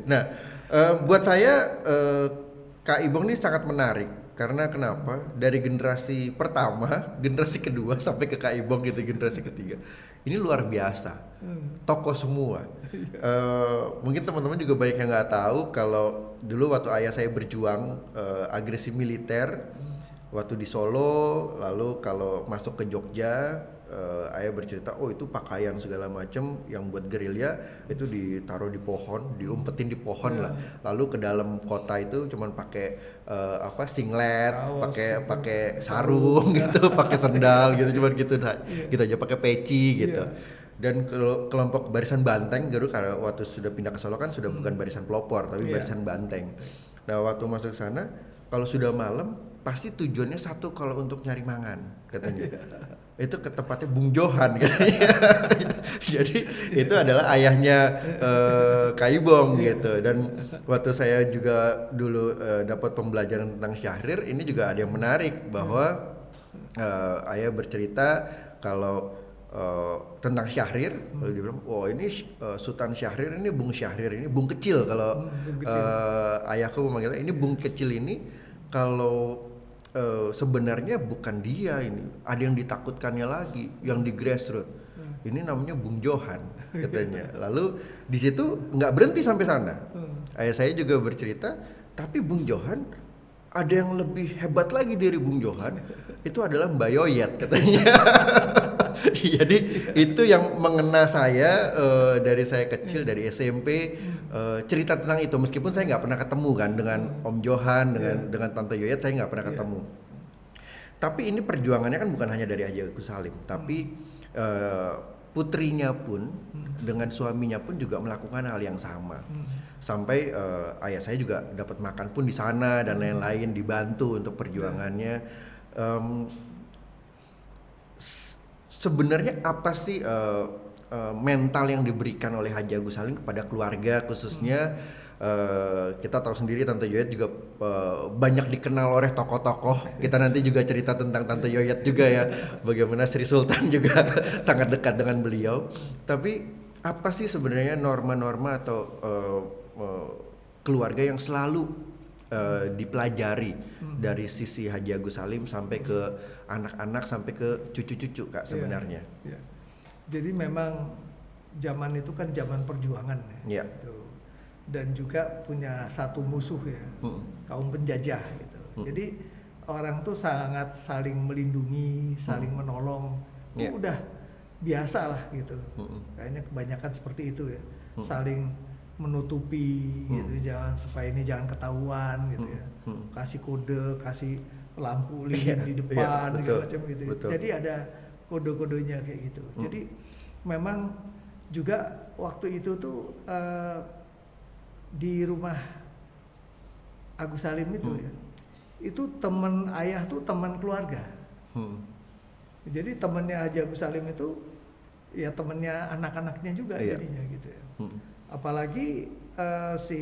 Nah, buat saya Kak Ibong ini sangat menarik karena kenapa? Dari generasi pertama, generasi kedua sampai ke Kak Ibong gitu generasi ketiga. Ini luar biasa. Tokoh semua. Mungkin teman-teman juga banyak yang nggak tahu kalau dulu waktu ayah saya berjuang agresi militer waktu di Solo, lalu kalau masuk ke Jogja, ayah bercerita, oh itu pakaian segala macam yang buat gerilya itu ditaruh di pohon, diumpetin di pohon lah. Lalu ke dalam kota itu cuman pakai singlet, pakai sarung gitu, pakai sendal gitu, cuman gitu gitu aja, pakai peci gitu. Dan kelompok barisan banteng dulu kalau waktu sudah pindah ke Solo kan sudah bukan barisan pelopor tapi barisan banteng. Nah waktu masuk sana kalau sudah malam pasti tujuannya satu, kalau untuk nyari mangan katanya. Itu ke tempatnya Bung Johan katanya. Jadi itu adalah ayahnya Kak Ibong gitu. Dan waktu saya juga dulu dapat pembelajaran tentang Syahrir, ini juga ada yang menarik bahwa ayah bercerita kalau tentang Syahrir, lalu dia bilang, oh ini Sultan Syahrir, ini Bung Syahrir, ini Bung Kecil kalau ayahku memanggilnya, ini Bung Kecil ini kalau sebenarnya bukan dia, ini ada yang ditakutkannya lagi, yang di grassroots. Ini namanya Bung Johan katanya. Lalu di situ nggak berhenti sampai sana. Ayah saya juga bercerita, tapi Bung Johan ada yang lebih hebat lagi dari Bung Johan, itu adalah Mbak Yoyet katanya. Jadi itu yang mengena saya dari saya kecil, dari SMP, cerita tentang itu. Meskipun saya nggak pernah ketemu kan dengan Om Johan, dengan Tante Yoyet, saya nggak pernah ketemu. Tapi ini perjuangannya kan bukan hanya dari Haji Agus Salim, tapi putrinya pun dengan suaminya pun juga melakukan hal yang sama. Sampai ayah saya juga dapat makan pun di sana dan lain-lain, dibantu untuk perjuangannya. Sebenarnya apa sih mental yang diberikan oleh Haji Agus Salim kepada keluarga khususnya? Kita tahu sendiri Tante Yoyet juga banyak dikenal oleh tokoh-tokoh. Kita nanti juga cerita tentang Tante Yoyet juga ya, bagaimana Sri Sultan juga sangat dekat dengan beliau. Tapi apa sih sebenarnya norma-norma atau keluarga yang selalu dipelajari dari sisi Haji Agus Salim sampai ke anak-anak sampai ke cucu-cucu Kak sebenarnya? Jadi memang zaman itu kan zaman perjuangan ya. Gitu. Dan juga punya satu musuh ya, kaum penjajah gitu. Jadi orang tuh sangat saling melindungi, saling menolong. Itu udah biasa lah gitu. Kayaknya kebanyakan seperti itu ya. Saling menutupi gitu, supaya ini jangan ketahuan gitu ya. Kasih kode, kasih lampu lilin di depan segala macam gitu. Jadi ada kode-kodenya kayak gitu. Jadi memang juga waktu itu tuh di rumah Agus Salim itu ya, itu teman ayah tuh teman keluarga. Jadi temannya Haji Agus Salim itu ya temannya anak-anaknya juga jadinya gitu ya. Apalagi si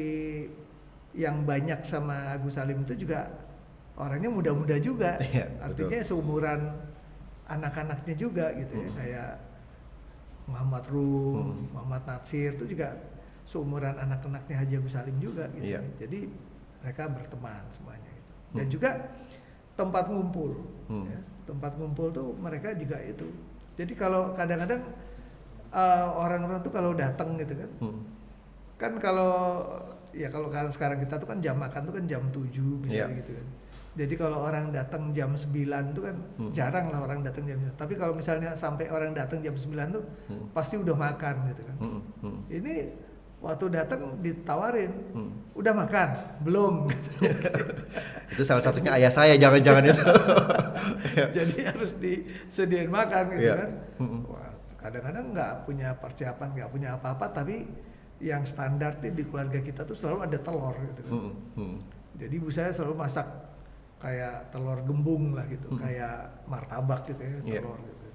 yang banyak sama Agus Salim itu juga orangnya muda-muda juga, artinya seumuran anak-anaknya juga gitu ya, kayak Muhammad Rum, Muhammad Natsir itu juga seumuran anak-anaknya Haji Agus Salim juga gitu. Jadi mereka berteman semuanya itu. Dan juga tempat ngumpul ya. Tempat ngumpul tuh mereka juga itu. Jadi kalau kadang-kadang orang-orang tuh kalau datang gitu kan. Kan kalau sekarang kita tuh kan jam makan tuh kan jam 7 misalnya gitu kan. Jadi kalau orang datang jam 9 tuh kan jarang lah orang datang jam 9. Tapi kalau misalnya sampai orang datang jam 9 tuh pasti udah makan gitu kan. Ini waktu datang ditawarin, udah makan? Belum. Itu salah satunya ayah saya, jangan-jangan itu. Jadi harus disediain makan gitu kan. Wah, kadang-kadang nggak punya persiapan, nggak punya apa-apa, tapi yang standar di keluarga kita tuh selalu ada telur gitu kan. Jadi ibu saya selalu masak kayak telur gembung lah gitu, kayak martabak gitu ya, telur gitu.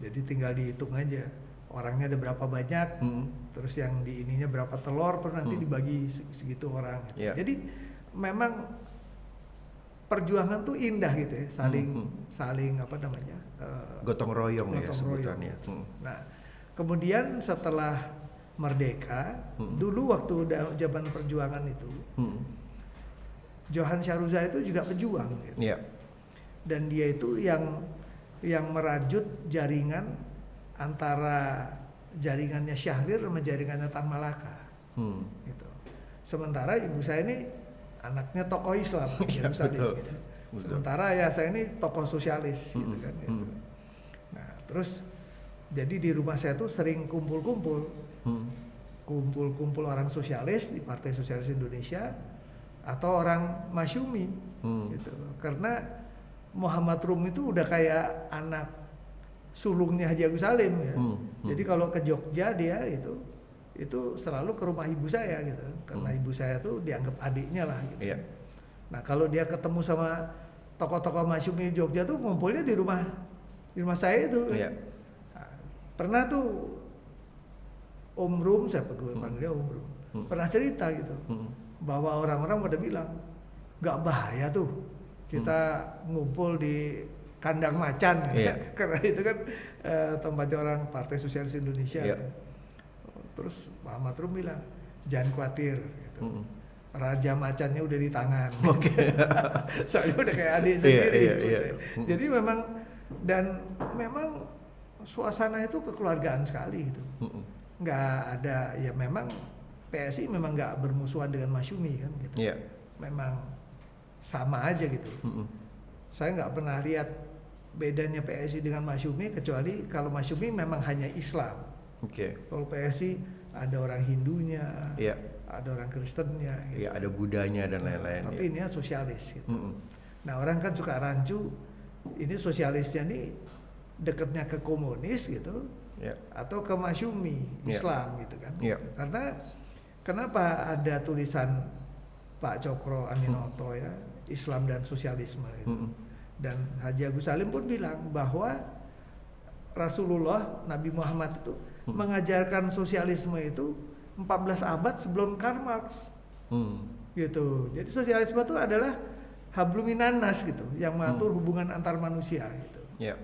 Jadi tinggal dihitung aja. Orangnya ada berapa banyak, terus yang di ininya berapa telur, terus nanti dibagi segitu orang. Gitu. Jadi memang perjuangan tuh indah gitu ya, saling apa namanya, gotong royong ya sebutannya. Nah kemudian setelah merdeka, dulu waktu zaman perjuangan itu, Johan Syaruza itu juga pejuang gitu. Iya. Dan dia itu yang merajut jaringan antara jaringannya Syahrir sama jaringannya Tan Malaka. Gitu. Sementara ibu saya ini anaknya tokoh Islam, Iya, Yerusalem, betul. gitu. Betul. Sementara ya saya ini tokoh sosialis gitu kan. Gitu. Nah terus jadi di rumah saya tuh sering kumpul-kumpul orang sosialis di Partai Sosialis Indonesia atau orang Masyumi gitu. Karena Muhammad Rum itu udah kayak anak sulungnya Haji Agus Salim ya. Jadi kalau ke Jogja dia itu selalu ke rumah ibu saya gitu. Karena ibu saya tuh dianggap adiknya lah gitu. Iya. Nah, kalau dia ketemu sama tokoh-tokoh Masyumi Jogja tuh ngumpulnya di rumah saya itu. Iya. Nah, pernah tuh Om Rum, saya panggil dia Om Rum. Pernah cerita gitu. Bahwa orang-orang pada bilang nggak bahaya tuh kita ngumpul di kandang macan gitu. Iya. Karena itu kan tempatnya orang Partai Sosialis Indonesia. Iya. Gitu. Terus Muhammad Rum bilang jangan khawatir gitu. Raja macannya udah di tangan. Oke. Soalnya udah kayak adik sendiri. Iya, gitu. iya. Jadi memang suasana itu kekeluargaan sekali gitu. Nggak ada ya memang PSI memang nggak bermusuhan dengan Masyumi kan gitu. Iya. Memang sama aja gitu. Saya nggak pernah lihat bedanya PSI dengan Masyumi kecuali kalau Masyumi memang hanya Islam. Oke. Kalau PSI ada orang Hindunya, Iya. ada orang Kristennya, gitu. Iya, ada Budanya dan lain-lain. Tapi ya. ini sosialis gitu. Nah orang kan suka rancu, ini sosialisnya nih dekatnya ke komunis gitu, Iya. atau ke Masyumi Iya. Islam gitu kan. Iya. Karena kenapa ada tulisan Pak Cokro Aminoto ya Islam dan sosialisme gitu. Dan Haji Agus Salim pun bilang bahwa Rasulullah Nabi Muhammad itu mengajarkan sosialisme itu 14 abad sebelum Karl Marx gitu. Jadi sosialisme itu adalah hablum minan nas gitu, yang mengatur hubungan antar manusia gitu. Iya.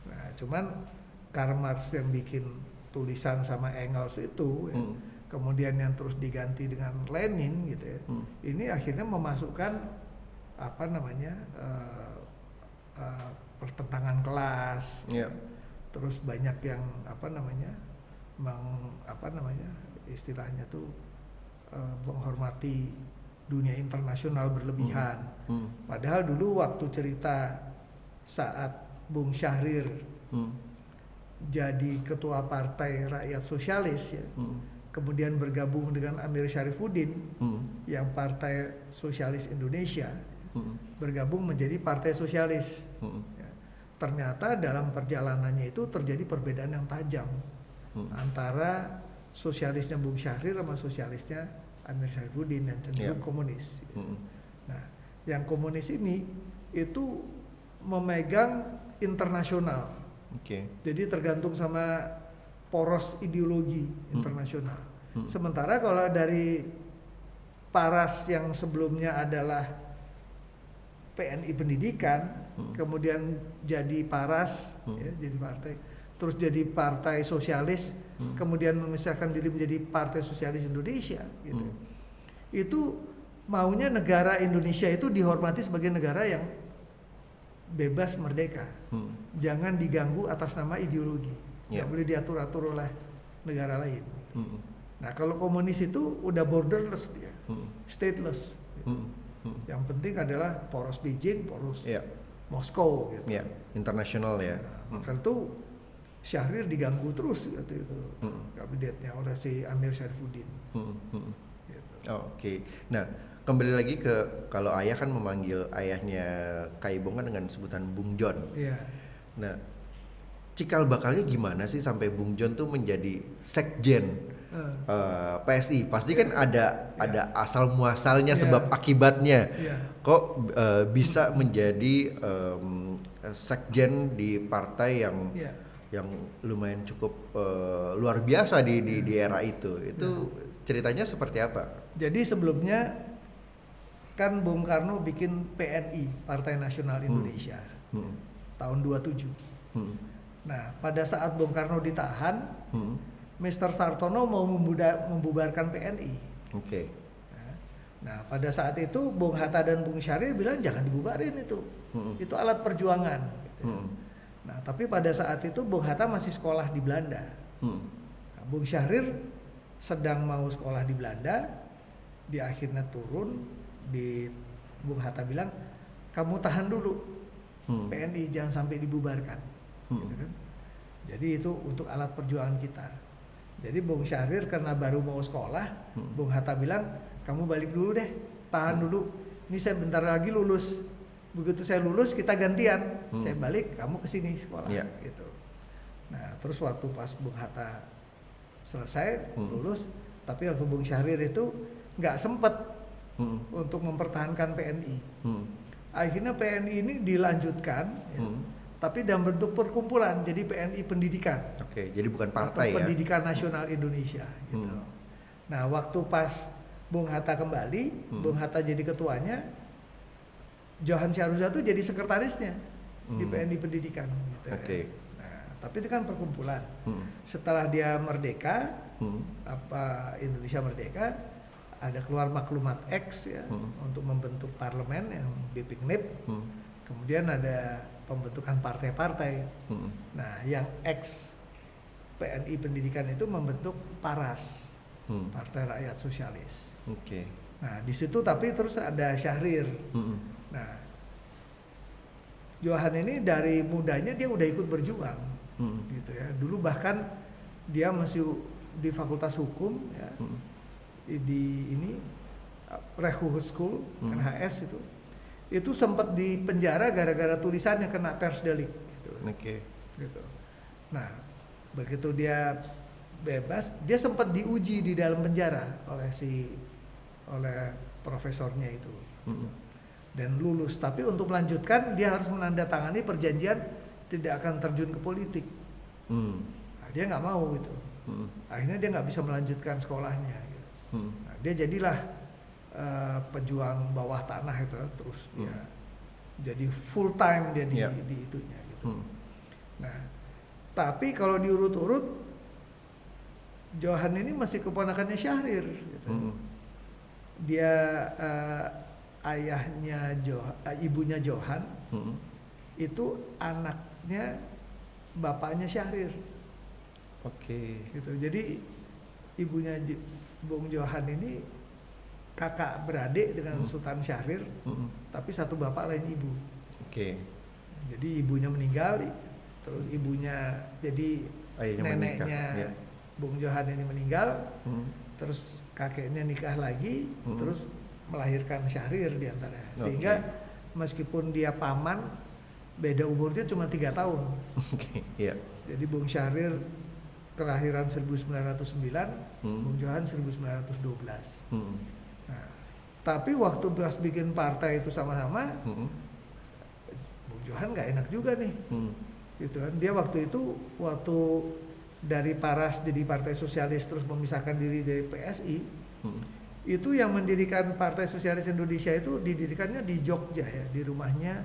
Nah, cuman Karl Marx yang bikin tulisan sama Engels itu, ya, kemudian yang terus diganti dengan Lenin gitu ya. Ini akhirnya memasukkan apa namanya pertentangan kelas. Iya. Terus banyak yang istilahnya tuh menghormati dunia internasional berlebihan. Padahal dulu waktu cerita saat Bung Syahrir jadi ketua Partai Rakyat Sosialis ya, kemudian bergabung dengan Amir Syarifuddin yang Partai Sosialis Indonesia, bergabung menjadi Partai Sosialis. Ternyata dalam perjalanannya itu terjadi perbedaan yang tajam antara sosialisnya Bung Syahrir sama sosialisnya Amir Syarifuddin yang cenderung komunis. Nah, yang komunis ini itu memegang internasional. Jadi tergantung sama poros ideologi internasional. Sementara kalau dari Paras yang sebelumnya adalah PNI Pendidikan, kemudian jadi Paras, ya, jadi partai, terus jadi Partai Sosialis, kemudian memisahkan diri menjadi Partai Sosialis Indonesia, gitu. Itu maunya negara Indonesia itu dihormati sebagai negara yang bebas merdeka, jangan diganggu atas nama ideologi, nggak boleh diatur-atur oleh negara lain. Nah kalau komunis itu udah borderless dia, stateless. Gitu. Yang penting adalah poros Beijing, poros Moskow gitu. Internasional ya. Nah, maka itu Syahrir diganggu terus gitu itu kabinetnya oleh si Amir Syarifuddin. Gitu. Oke. Nah, kembali lagi ke kalau ayah kan memanggil ayahnya Kak Ibong kan dengan sebutan Bung John. Iya. Nah, cikal bakalnya gimana sih sampai Bung John tuh menjadi sekjen PSI? Pasti kan ada asal muasalnya, sebab akibatnya. Kok bisa menjadi sekjen di partai yang lumayan cukup luar biasa di era itu. Itu ceritanya seperti apa? Jadi sebelumnya kan Bung Karno bikin PNI, Partai Nasional Indonesia, tahun 27. Nah, pada saat Bung Karno ditahan, Mr. Sartono mau membubarkan PNI. Oke. Nah, pada saat itu Bung Hatta dan Bung Syahrir bilang jangan dibubarin itu. Itu alat perjuangan. Gitu. Nah, tapi pada saat itu Bung Hatta masih sekolah di Belanda. Nah, Bung Syahrir sedang mau sekolah di Belanda, dia akhirnya turun. Bung Hatta bilang, kamu tahan dulu PNI, jangan sampai dibubarkan. Gitu kan? Jadi itu untuk alat perjuangan kita. Jadi Bung Syahrir karena baru mau sekolah, Bung Hatta bilang, kamu balik dulu deh, tahan dulu. Ini saya bentar lagi lulus. Begitu saya lulus kita gantian. Saya balik, kamu kesini sekolah. Gitu. Nah terus waktu pas Bung Hatta selesai lulus, tapi waktu Bung Syahrir itu nggak sempet untuk mempertahankan PNI. Akhirnya PNI ini dilanjutkan, tapi dalam bentuk perkumpulan, jadi PNI Pendidikan. Oke, jadi bukan partai atau Pendidikan Nasional Indonesia. Gitu. Nah waktu pas Bung Hatta kembali, Bung Hatta jadi ketuanya, Johan Syahruza itu jadi sekretarisnya di PNI Pendidikan. Gitu, Oke. Nah, tapi itu kan perkumpulan. Setelah dia merdeka, Indonesia merdeka, ada keluar maklumat X ya untuk membentuk parlemen yang BPNIP. Kemudian ada pembentukan partai-partai. Nah, yang X PNI Pendidikan itu membentuk PARAS, Partai Rakyat Sosialis. Oke. Nah, di situ tapi terus ada Syahrir. Nah, Johan ini dari mudanya dia udah ikut berjuang, gitu ya. Dulu bahkan dia masih di Fakultas Hukum, ya, di ini Rehu School, NHS itu sempat di penjara gara-gara tulisannya kena pers delik. Gitu. Gitu. Nah, begitu dia bebas, dia sempat diuji di dalam penjara oleh profesornya itu. Dan lulus, tapi untuk melanjutkan dia harus menandatangani perjanjian tidak akan terjun ke politik. Nah, dia nggak mau gitu. Akhirnya dia nggak bisa melanjutkan sekolahnya gitu. Nah, dia jadilah pejuang bawah tanah itu, terus dia jadi full time dia di itunya gitu. Nah, tapi kalau diurut-urut Johan ini masih keponakannya Syahrir gitu. Dia ayahnya ibunya Johan itu anaknya bapaknya Syahrir. Oke. Gitu. Jadi ibunya Bung Johan ini kakak beradik dengan Sultan Syahrir, tapi satu bapak lain ibu. Oke. Jadi ibunya meninggal, terus ibunya jadi Ayahnya neneknya menikah, Bung Johan ini meninggal, terus kakeknya nikah lagi, terus melahirkan Syahrir diantaranya. Sehingga meskipun dia paman, beda umurnya cuma 3 tahun. Jadi Bung Syahrir kelahiran 1909, Bung Johan 1912. Nah, tapi waktu pas bikin partai itu sama-sama, Bung Johan nggak enak juga nih, gitu kan? Dia waktu dari PARAS jadi Partai Sosialis terus memisahkan diri dari PSI, itu yang mendirikan Partai Sosialis Indonesia itu didirikannya di Jogja ya, di rumahnya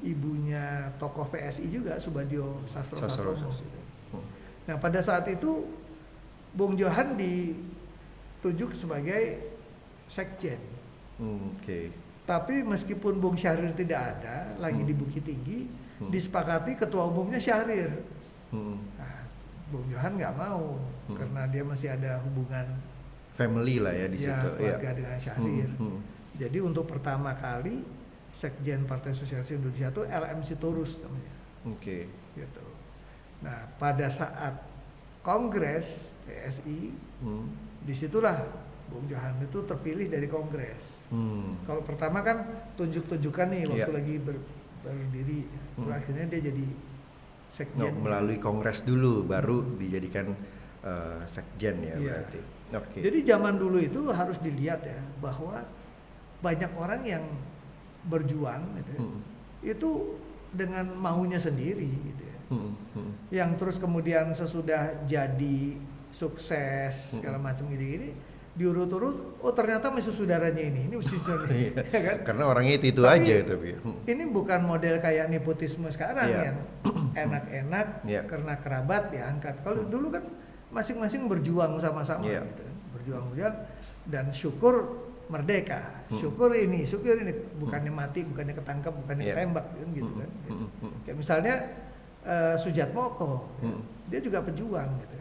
ibunya tokoh PSI juga, Subadio Sastro Sartono. Nah pada saat itu Bung Johan ditunjuk sebagai sekjen. Tapi meskipun Bung Syahrir tidak ada lagi di Bukit Tinggi, disepakati ketua umumnya Syahrir. Nah, Bung Johan nggak mau karena dia masih ada hubungan family lah ya di situ. Keluarga dengan Syahrir. Jadi untuk pertama kali sekjen Partai Sosialis Indonesia itu LM Sitorus namanya. Gitu. Nah pada saat Kongres PSI, disitulah Bung Johan itu terpilih dari Kongres. Kalau pertama kan tunjuk-tunjukkan nih waktu lagi berdiri, akhirnya dia jadi sekjen. Melalui Kongres dulu, baru dijadikan sekjen ya berarti. Jadi zaman dulu itu harus dilihat ya bahwa banyak orang yang berjuang gitu, itu dengan maunya sendiri gitu ya. Yang terus kemudian sesudah jadi sukses segala macam gini-gini diurut-urut, oh ternyata musuh saudaranya ini musuh saudaranya, ya kan? Karena orangnya itu tapi aja tapi. Ini bukan model kayak nepotisme sekarang yang enak-enak karena kerabat ya angkat. Kalau dulu kan masing-masing berjuang sama-sama gitu kan. Berjuang dan syukur merdeka. Syukur ini, bukannya mati, bukannya ketangkep, bukannya ketembak kan gitu kan. Gitu. Kayak misalnya Sujatmoko, dia juga pejuang gitu.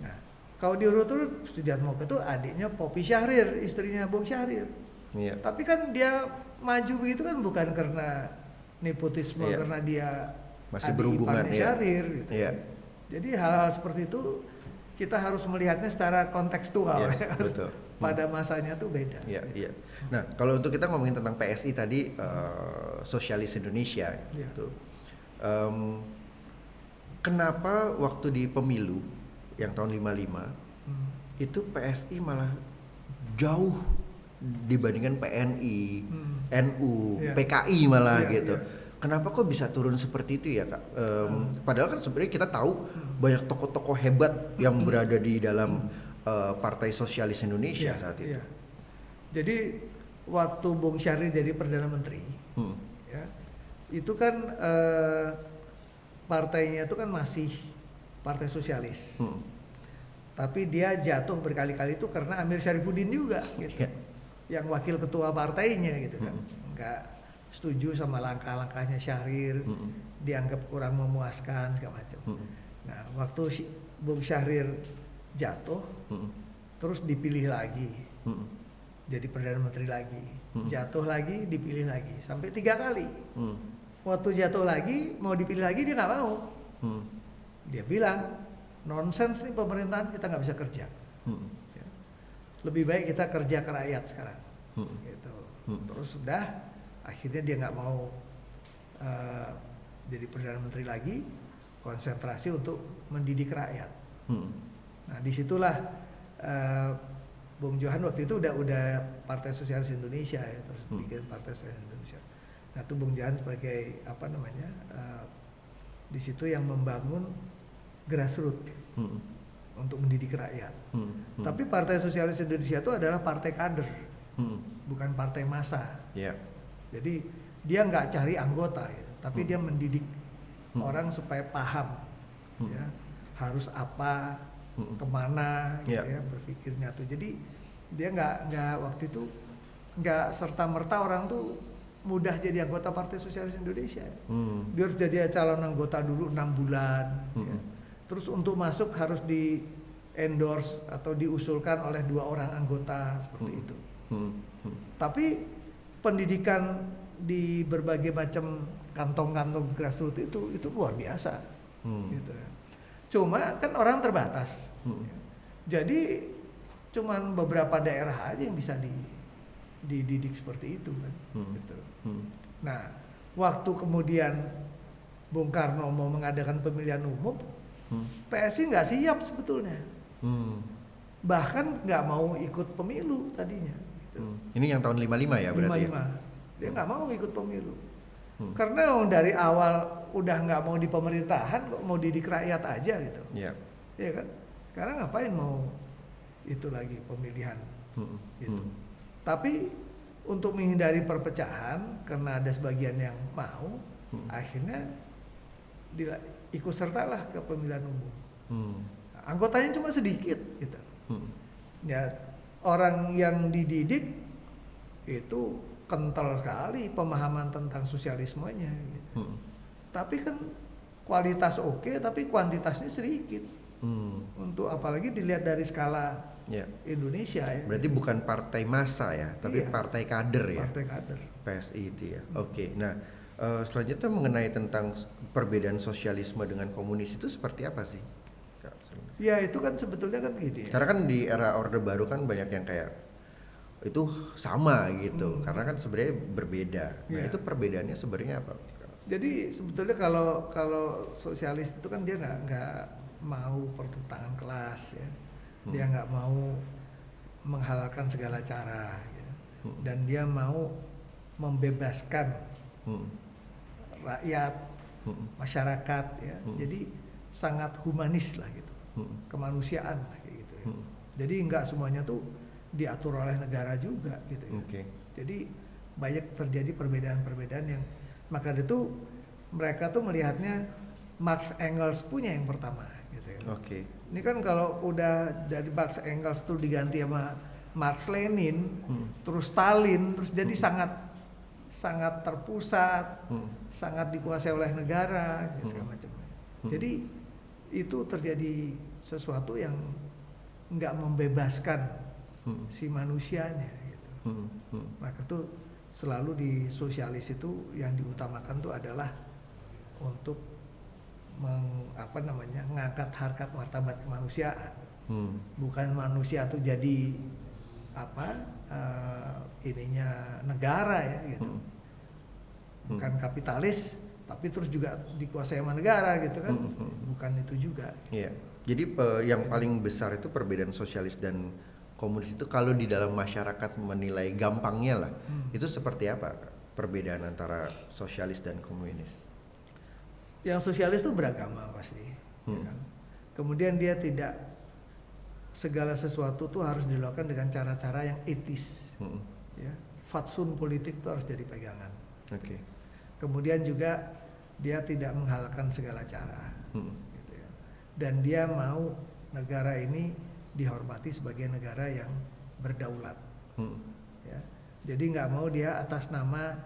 Nah, kalau diurut-urut Sujatmoko itu adiknya Poppy Syahrir, istrinya Bung Syahrir. Tapi kan dia maju begitu kan bukan karena nepotisme, karena dia masih berhubungan Syahrir gitu. Jadi hal-hal seperti itu kita harus melihatnya secara kontekstual. Betul. Pada masanya tuh beda. Iya. Nah, kalau untuk kita ngomongin tentang PSI tadi, Sosialis Indonesia, gitu. Kenapa waktu di pemilu yang tahun 55 itu PSI malah jauh dibandingkan PNI, NU, PKI malah gitu. Kenapa kok bisa turun seperti itu ya, Kak? Padahal kan sebenarnya kita tahu banyak tokoh-tokoh hebat yang berada di dalam Partai Sosialis Indonesia saat itu. Jadi waktu Bung Syahrir jadi Perdana Menteri, itu kan partainya itu kan masih Partai Sosialis. Tapi dia jatuh berkali-kali itu karena Amir Syarifuddin juga gitu. Yang wakil ketua partainya gitu kan. Enggak setuju sama langkah-langkahnya Syahrir, dianggap kurang memuaskan segala macam. Nah, waktu Bung Syahrir jatuh, terus dipilih lagi, jadi Perdana Menteri lagi, jatuh lagi, dipilih lagi, sampai 3 kali. Waktu jatuh lagi, mau dipilih lagi dia nggak mau. Dia bilang, nonsens nih pemerintahan, kita nggak bisa kerja. Lebih baik kita kerja ke rakyat sekarang. Gitu. Terus sudah, akhirnya dia nggak mau jadi Perdana Menteri lagi, konsentrasi untuk mendidik rakyat. Nah, disitulah Bung Johan waktu itu udah Partai Sosialis Indonesia ya, terus bikin Partai Sosialis Indonesia. Nah, itu Bung Johan sebagai di situ yang membangun grassroots untuk mendidik rakyat. Tapi Partai Sosialis Indonesia itu adalah partai kader, bukan partai massa. Jadi dia nggak cari anggota, gitu, tapi dia mendidik orang supaya paham, ya, harus apa, kemana, gitu ya, berpikirnya tuh. Jadi dia nggak waktu itu nggak serta merta orang tuh mudah jadi anggota Partai Sosialis Indonesia. Dia harus jadi calon anggota dulu 6 bulan. Ya. Terus untuk masuk harus di endorse atau diusulkan oleh 2 orang anggota seperti itu. Tapi pendidikan di berbagai macam kantong-kantong grassroots itu luar biasa. Gitu ya. Cuma kan orang terbatas. Jadi cuman beberapa daerah aja yang bisa dididik seperti itu kan. Gitu. Nah, waktu kemudian Bung Karno mau mengadakan pemilihan umum, PSI nggak siap sebetulnya. Bahkan nggak mau ikut pemilu tadinya. Gitu. Ini yang tahun 55 ya berarti? 55. Dia nggak mau ikut pemilu. Karena dari awal udah nggak mau di pemerintahan, kok mau didik rakyat aja gitu. Iya kan? Sekarang ngapain mau itu lagi pemilihan gitu. Tapi untuk menghindari perpecahan, karena ada sebagian yang mau, akhirnya ikut sertalah ke pemilihan umum. Anggotanya cuma sedikit gitu. Ya, orang yang dididik itu kental sekali pemahaman tentang sosialismenya gitu. Tapi kan kualitas oke, tapi kuantitasnya sedikit. Untuk apalagi dilihat dari skala Indonesia ya. Berarti gitu. Bukan partai massa ya, tapi partai kader ya. Partai kader. PSI itu ya. Oke. Nah, selanjutnya mengenai tentang perbedaan sosialisme dengan komunis itu seperti apa sih? Ya itu kan sebetulnya kan gini. Karena kan di era Orde Baru kan banyak yang kayak itu sama gitu, karena kan sebenarnya berbeda. Nah, itu perbedaannya sebenarnya apa? Jadi sebetulnya kalau sosialis itu kan dia nggak mau pertentangan kelas ya, dia nggak mau menghalalkan segala cara, ya. Dan dia mau membebaskan rakyat, masyarakat ya. Jadi sangat humanis lah gitu, kemanusiaan kayak gitu. Ya. Jadi nggak semuanya tuh diatur oleh negara juga gitu ya. Jadi banyak terjadi perbedaan-perbedaan yang maka itu mereka tuh melihatnya Marx Engels punya yang pertama gitu ya. Oke. Ini kan kalau udah dari Marx Engels tuh diganti sama Marx Lenin, terus Stalin, terus jadi sangat terpusat, sangat dikuasai oleh negara, segala macam. Jadi itu terjadi sesuatu yang nggak membebaskan si manusianya. Gitu. Maka tuh selalu di sosialis itu yang diutamakan tuh adalah untuk mengangkat harkat martabat kemanusiaan. Bukan manusia tuh jadi ininya negara ya gitu. Bukan kapitalis tapi terus juga dikuasai sama negara gitu kan. Bukan itu juga. Iya. Jadi yang paling besar itu perbedaan sosialis dan komunis itu kalau di dalam masyarakat menilai gampangnya lah. Itu seperti apa perbedaan antara sosialis dan komunis? Yang sosialis itu beragama pasti. Ya kan? Kemudian dia tidak segala sesuatu tuh harus dilakukan dengan cara-cara yang etis. Ya, fatsun politik itu harus jadi pegangan. Oke. Kemudian juga dia tidak menghalalkan segala cara. Gitu ya. Dan dia mau negara ini dihormati sebagai negara yang berdaulat. Ya. Jadi nggak mau dia atas nama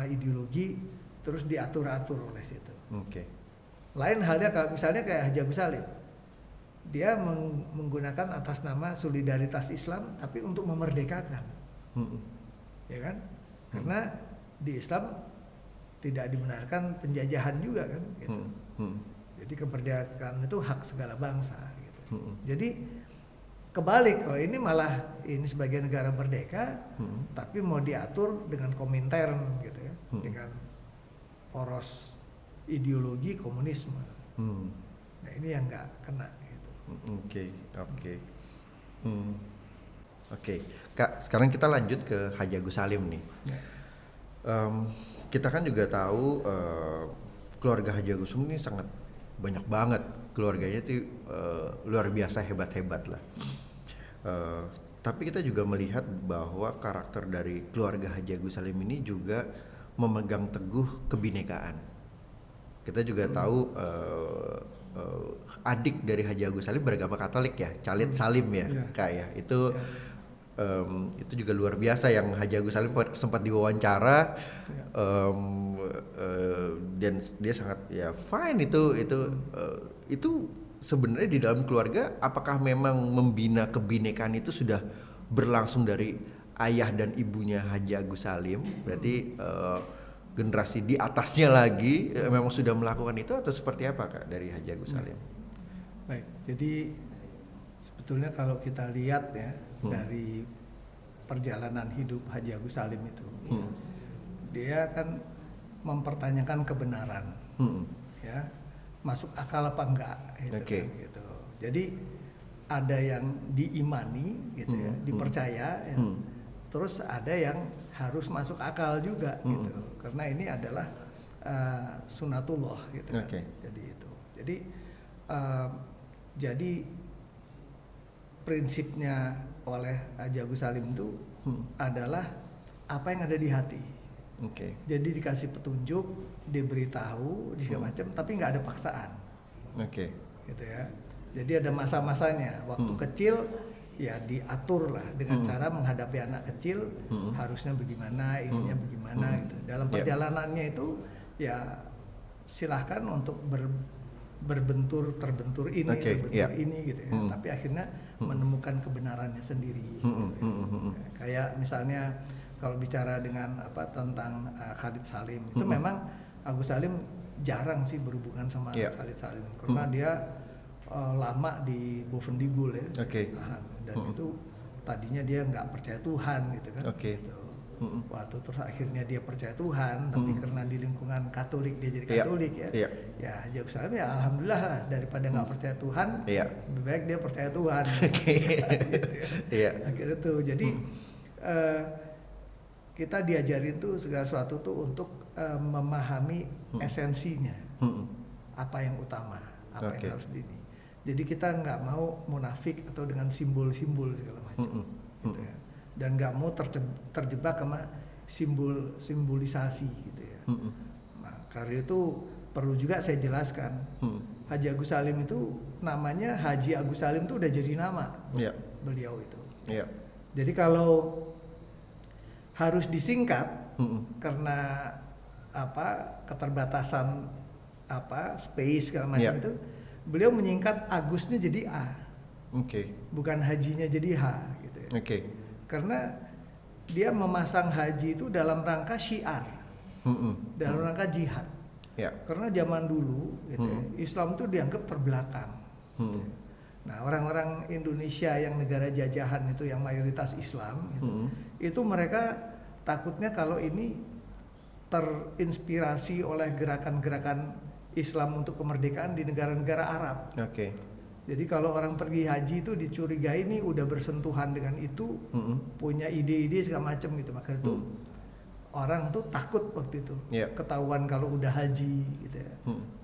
ideologi terus diatur-atur oleh situ. Oke. Lain halnya kalau misalnya kayak Haji Agus Salim. Dia menggunakan atas nama solidaritas Islam tapi untuk memerdekakan. Ya kan? Karena di Islam tidak dibenarkan penjajahan juga kan gitu. Jadi kemerdekaan itu hak segala bangsa gitu. Jadi kebalik, kalau ini malah ini sebagai negara merdeka tapi mau diatur dengan Komintern gitu ya. Dengan poros ideologi komunisme. Nah, ini yang nggak kena gitu. Oke. Kak, sekarang kita lanjut ke Haji Agus Salim nih. Ya. Kita kan juga tahu keluarga Haji Agus Salim ini sangat banyak banget, keluarganya itu luar biasa hebat-hebat lah. Tapi kita juga melihat bahwa karakter dari keluarga Haji Agus Salim ini juga memegang teguh kebinekaan. Kita juga tahu adik dari Haji Agus Salim beragama Katolik ya, Khalid Salim ya, Kak ya. Itu juga luar biasa yang Haji Agus Salim sempat diwawancara dan dia sangat ya fine itu sebenarnya di dalam keluarga apakah memang membina kebinekaan itu sudah berlangsung dari ayah dan ibunya Haji Agus Salim, berarti generasi di atasnya lagi memang sudah melakukan itu atau seperti apa Kak dari Haji Agus Salim? Baik, jadi sebetulnya kalau kita lihat ya dari perjalanan hidup Haji Agus Salim itu, dia kan mempertanyakan kebenaran, ya masuk akal apa enggak, gitu, kan, gitu. Jadi ada yang diimani, gitu ya, dipercaya, ya. Terus ada yang harus masuk akal juga, gitu. Karena ini adalah sunatullah, gitu kan. Jadi itu. Jadi prinsipnya oleh Haji Agus Salim itu adalah apa yang ada di hati. Jadi dikasih petunjuk, diberitahu, segala macam, tapi nggak ada paksaan. Gitu ya. Jadi ada masa-masanya. Waktu kecil ya diatur lah dengan cara menghadapi anak kecil harusnya bagaimana, ininya bagaimana gitu. Dalam perjalanannya itu ya silahkan untuk terbentur ini gitu ya. Tapi akhirnya menemukan kebenarannya sendiri. Gitu, ya. Kayak misalnya kalau bicara dengan tentang Khalid Salim itu memang Agus Salim jarang sih berhubungan sama Khalid Salim karena dia lama di Bovendigul ya. Dan itu tadinya dia nggak percaya Tuhan gitu kan. Gitu. Waktu terus akhirnya dia percaya Tuhan, tapi karena di lingkungan Katolik dia jadi Katolik ya Haji Agus Salim ya alhamdulillah lah, daripada nggak percaya Tuhan, lebih baik dia percaya Tuhan. Gitu ya. Akhirnya tuh jadi kita diajarin tuh segala sesuatu tuh untuk memahami esensinya, apa yang utama, apa yang harus ini. Jadi kita nggak mau munafik atau dengan simbol-simbol segala macam, gitu ya. Dan nggak mau terjebak sama simbolisasi gitu ya. Nah, karena itu perlu juga saya jelaskan. Haji Agus Salim itu namanya Haji Agus Salim itu udah jadi nama Iya. beliau itu. Iya. Jadi kalau harus disingkat karena keterbatasan space segala macam Iya. itu, beliau menyingkat Agusnya jadi A, Oke. bukan hajinya jadi H gitu ya. Oke. Karena dia memasang haji itu dalam rangka syiar, dalam rangka jihad. Ya. Karena zaman dulu gitu ya, Islam itu dianggap terbelakang. Gitu ya. Nah, orang-orang Indonesia yang negara jajahan itu yang mayoritas Islam gitu, itu mereka takutnya kalau ini terinspirasi oleh gerakan-gerakan Islam untuk kemerdekaan di negara-negara Arab. Oke. Jadi kalau orang pergi haji itu dicurigai nih udah bersentuhan dengan itu, punya ide-ide segala macam gitu, maka itu orang tuh takut waktu itu ketahuan kalau udah haji gitu ya.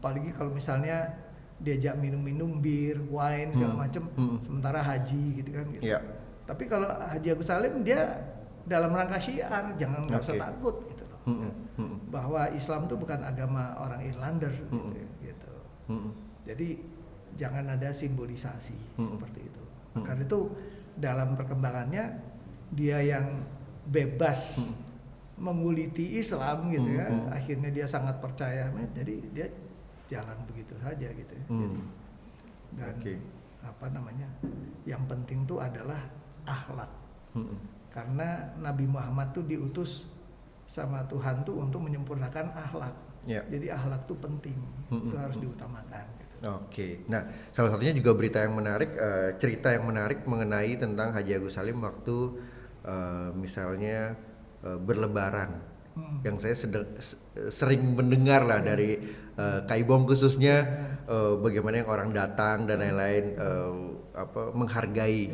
Apalagi kalau misalnya diajak minum-minum bir, wine segala macam, sementara haji gitu kan. Gitu. Yeah. Tapi kalau Haji Agus Salim dia dalam rangka syiar, jangan nggak usah takut gitu loh. Bahwa Islam tuh bukan agama orang Irlander gitu. Jadi jangan ada simbolisasi seperti itu. Karena itu dalam perkembangannya dia yang bebas menguliti Islam gitu ya. Akhirnya dia sangat percaya, jadi dia jalan begitu saja gitu. Dan yang penting tuh adalah akhlak. Karena Nabi Muhammad tuh diutus sama Tuhan tuh untuk menyempurnakan akhlak. Jadi akhlak tuh penting, itu harus diutamakan. Oke, nah salah satunya juga berita yang menarik, cerita yang menarik mengenai tentang Haji Agus Salim waktu misalnya berlebaran, yang saya sering mendengar lah dari Kak Ibong khususnya, bagaimana yang orang datang dan lain-lain menghargai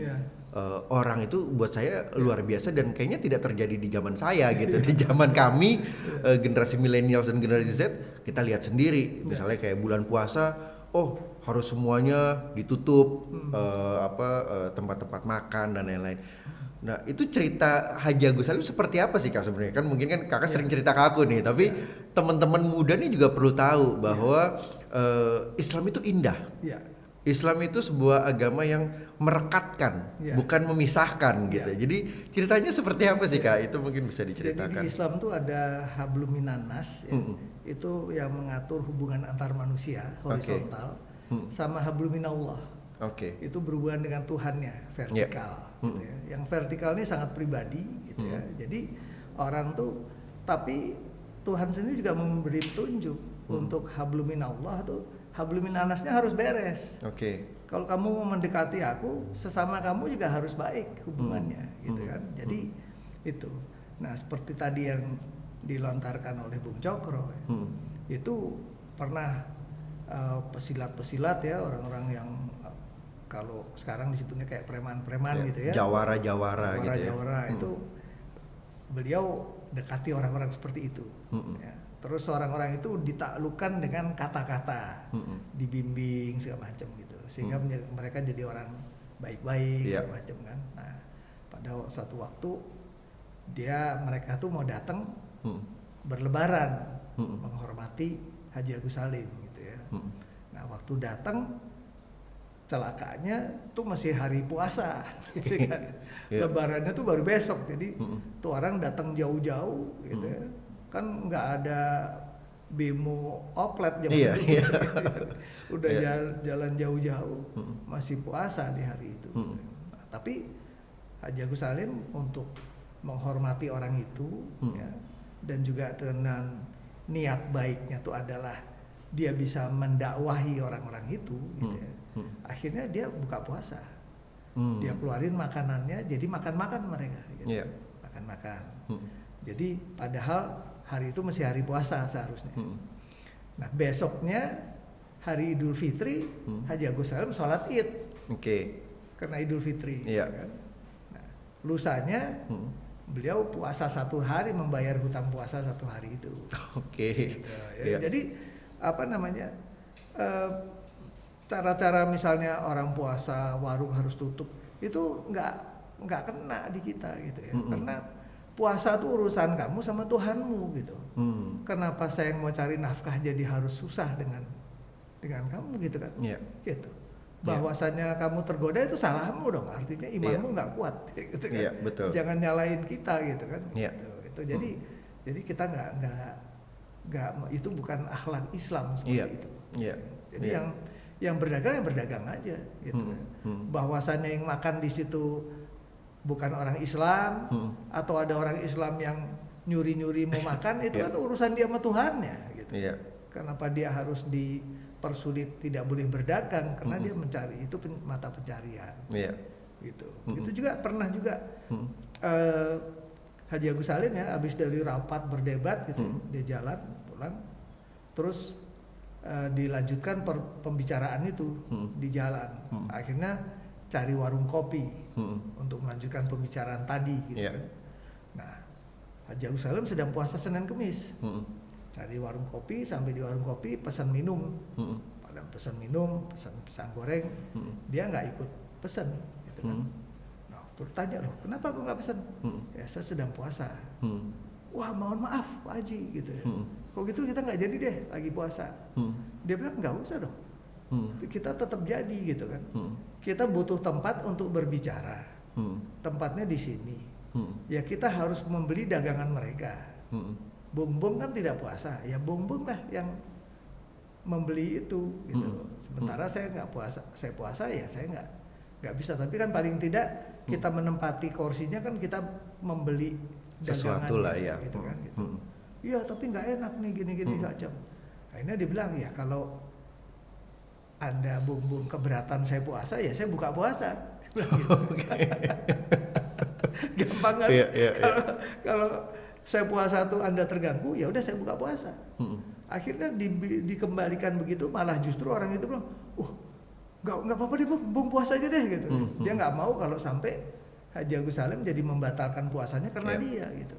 orang itu buat saya luar biasa dan kayaknya tidak terjadi di zaman saya gitu. Di zaman kami generasi milenial dan generasi Z kita lihat sendiri, misalnya kayak bulan puasa. Oh, harus semuanya ditutup, tempat-tempat makan dan lain-lain. Nah, itu cerita Haji Agus Salim seperti apa sih Kak sebenarnya? Kan mungkin kan Kakak sering cerita ke aku nih, tapi teman-teman muda nih juga perlu tahu bahwa Islam itu indah. Islam itu sebuah agama yang merekatkan, bukan memisahkan gitu. Jadi ceritanya seperti apa sih Kak? Itu mungkin bisa diceritakan. Jadi di Islam tuh ada hablum minannas, itu yang mengatur hubungan antar manusia horizontal, sama hablum minallah. Itu berhubungan dengan Tuhannya, vertikal. Gitu ya. Yang vertikal ini sangat pribadi, gitu ya. Jadi orang tuh, tapi Tuhan sendiri juga memberi petunjuk untuk hablum minallah tuh. Hablum minannasnya harus beres. Kalau kamu mau mendekati aku, sesama kamu juga harus baik hubungannya, gitu kan. Jadi itu. Nah, seperti tadi yang dilontarkan oleh Bung Cokro, itu pernah pesilat-pesilat ya, orang-orang yang kalau sekarang disebutnya kayak preman-preman gitu ya. Jawara-jawara gitu ya. Jawara itu beliau dekati orang-orang seperti itu. Ya. Terus orang-orang itu ditaklukkan dengan kata-kata, dibimbing segala macam gitu, sehingga mereka jadi orang baik-baik segala macam kan. Nah, pada satu waktu mereka tuh mau datang berlebaran, menghormati Haji Agus Salim gitu ya. Nah, waktu datang celakanya tuh masih hari puasa, gitu kan. Lebarannya tuh baru besok, jadi tuh orang datang jauh-jauh gitu ya. Kan nggak ada bemo oplet zaman dulu. Udah jalan jauh-jauh, masih puasa di hari itu. Nah, tapi Haji Agus Salim untuk menghormati orang itu ya, dan juga dengan niat baiknya itu adalah dia bisa mendakwahi orang-orang itu gitu ya. Akhirnya dia buka puasa. Dia keluarin makanannya, jadi makan-makan mereka gitu. Makan-makan. Jadi padahal hari itu masih hari puasa seharusnya. Nah, besoknya hari Idul Fitri, Haji Agus Salim sholat Id. Karena Idul Fitri. Kan? Nah, lusanya beliau puasa 1 hari, membayar hutang puasa 1 hari itu. Gitu, ya. Jadi cara-cara misalnya orang puasa warung harus tutup itu nggak kena di kita gitu ya. Karena puasa tuh urusan kamu sama Tuhanmu gitu. Kenapa saya yang mau cari nafkah jadi harus susah dengan kamu gitu kan? Iya. Gitu. Bahwasanya kamu tergoda itu salahmu dong, artinya imanmu nggak kuat gitu kan. Iya, betul. Jangan nyalain kita gitu kan. Iya. Gitu. Itu jadi kita nggak itu bukan akhlak Islam seperti itu. Iya. Jadi Iya. yang berdagang aja gitu. Bahwasanya yang makan di situ bukan orang Islam atau ada orang Islam yang nyuri-nyuri mau makan itu kan urusan dia sama Tuhannya gitu. Iya. Kenapa dia harus dipersulit tidak boleh berdagang karena dia mencari itu mata pencarian. Iya. Gitu. Itu juga pernah juga Haji Agus Salim ya habis dari rapat berdebat gitu dia jalan pulang terus dilanjutkan pembicaraan itu di jalan. Akhirnya cari warung kopi untuk melanjutkan pembicaraan tadi gitu kan. Nah, Haji Agus Salim sedang puasa Senin Kemis. Cari warung kopi, sampai di warung kopi pesan minum. Padahal pesan minum, pesan pisang goreng, dia nggak ikut pesan gitu kan. Nah, terus tanya loh, kenapa kok nggak pesan? Ya saya sedang puasa. Wah mohon maaf Pak Haji gitu ya. Kok gitu kita nggak jadi deh lagi puasa. Dia bilang nggak usah dong. Kita tetap jadi gitu kan. Kita butuh tempat untuk berbicara. Tempatnya di sini. Ya kita harus membeli dagangan mereka. Bung kan tidak puasa, ya Bung lah yang membeli itu gitu. Sementara saya nggak puasa, saya puasa ya saya nggak bisa. Tapi kan paling tidak kita menempati kursinya kan kita membeli sesuatu lah ya. Gitu kan. Gitu. Iya tapi nggak enak nih gini-gini macam. Akhirnya dibilang ya kalau Anda Bung keberatan saya puasa ya saya buka puasa. Gitu. Gampang kan? Kalau saya puasa tuh Anda terganggu, ya udah saya buka puasa. Akhirnya dikembalikan begitu, malah justru orang itu bilang, nggak apa-apa deh Bung puasa aja deh gitu. Dia nggak mau kalau sampai Haji Agus Salim jadi membatalkan puasanya karena dia gitu.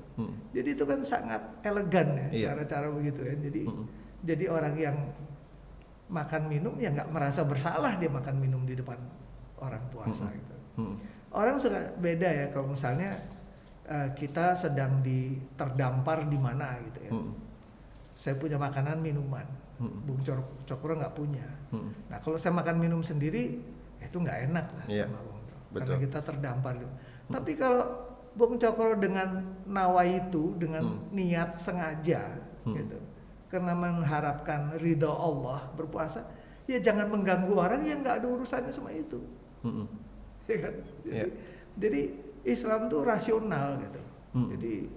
Jadi itu kan sangat elegan ya cara-cara begitu ya. Jadi orang yang makan minum ya nggak merasa bersalah dia makan minum di depan orang puasa gitu. Orang suka beda ya kalau misalnya kita sedang terdampar di mana gitu ya. Saya punya makanan minuman, Bung Cokro nggak punya. Nah kalau saya makan minum sendiri itu nggak enak lah sama Bung Cokro, karena kita terdampar. Tapi kalau Bung Cokro dengan nawaitu, dengan niat sengaja gitu, karena mengharapkan ridho Allah berpuasa, ya jangan mengganggu orang yang nggak ada urusannya sama itu. Ya kan? Jadi Islam tuh rasional gitu. Jadi